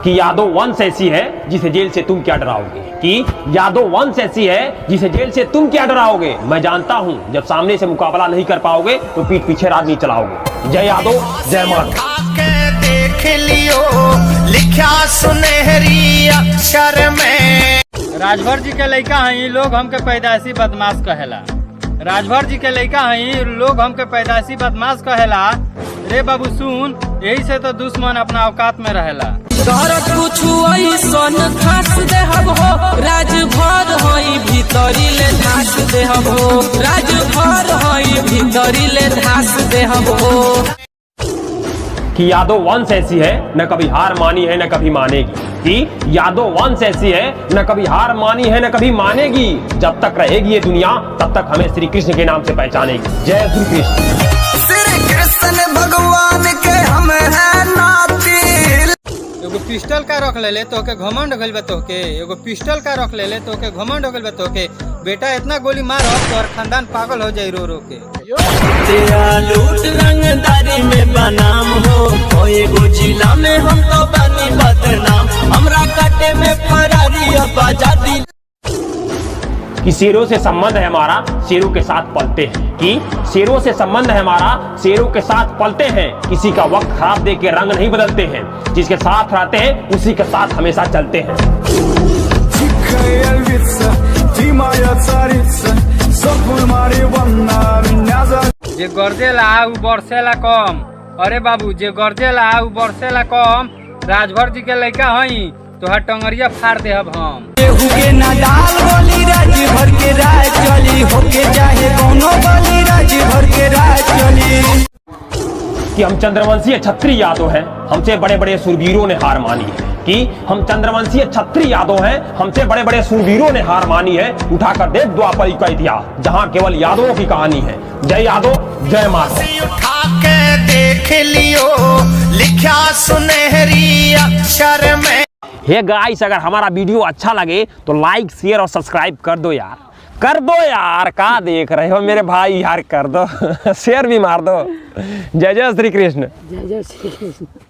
कि यादव वंश ऐसी है जिसे जेल से तुम क्या डराओगे, कि यादव वंश ऐसी है जिसे जेल से तुम क्या डराओगे। मैं जानता हूं जब सामने से मुकाबला नहीं कर पाओगे तो पीठ पीछे राजनीति चलाओगे। जय यादव, जय माधव। देख लियो लिखा सुनहरी अक्षर में। राजभर जी के लड़का हई लोग हमके पैदाइशी बदमाश कहेला। राजभर जी के लड़का हई लोग हमके पैदाइशी बदमाश कहेला। रे बाबू सुन, यही से तो दुश्मन अपना औकात में रहेला। खास देहब हो राजभर हई भीतरी ले धास देहब हो, राजभर हई भीतरी ले धास देहब हो। कि यादव वंश ऐसी है न कभी हार मानी है न कभी मानेगी, कि यादव वंश ऐसी है न कभी हार मानी है न कभी मानेगी। जब तक रहेगी ये दुनिया तब तक हमें श्री कृष्ण के नाम से पहचानेगी। जय श्री कृष्ण। श्री कृष्ण भगवान के हम है नाती। एगो पिस्टल का रख ले तो के घमंड हो गइल बा तोहके, एगो पिस्टल का रख ले तो के घमंड हो गइल बा तोहके। बेटा इतना गोली मारो तो खानदान पागल हो जाई रो रो के। तेरा लूट रंगदारी में बनाम हो, कोई गो जिला में हम तो बनी बदनाम, हमरा काटे में फरारी अब आजादी। कि शेरों से संबंध है हमारा, शेरों के साथ पलते हैं, कि शेरों से संबंध है हमारा, शेरों के साथ पलते हैं। किसी का वक्त खराब देख के रंग नहीं बदलते हैं, जिसके साथ रहते हैं उसी के साथ हमेशा चलते हैं। जे गर्जेला उ बरसेला कम। अरे बाबू जे गर्जेला उ बरसेला कम। राजभर जी के लड़का हई तोहर टंगरिया फाड़ देहब हम। के ना डाल बोली राजभर के राज चली, होके चाहे कोनो बोली राजभर के राज चली। कि हम चंद्रवंशीय क्षत्रिय यादव हैं, हमसे बड़े बड़े सूरवीरों ने हार मानी है, कि हम चंद्रवंशीय क्षत्रिय यादव हैं, हमसे बड़े बड़े सूरवीरों ने हार मानी है। उठाकर देख द्वापर का इतिहास जहां केवल यादवों की कहानी है। जय यादव, जय माधव। उठा के देख लियो लिखा सुनहरी अक्षर में। हे गाइस, अगर हमारा वीडियो अच्छा लगे तो लाइक शेयर और सब्सक्राइब कर दो यार, कर दो यार। क्या देख रहे हो मेरे भाई यार, कर दो शेयर भी मार दो। जय जय श्री कृष्ण। जय जय श्री कृष्ण।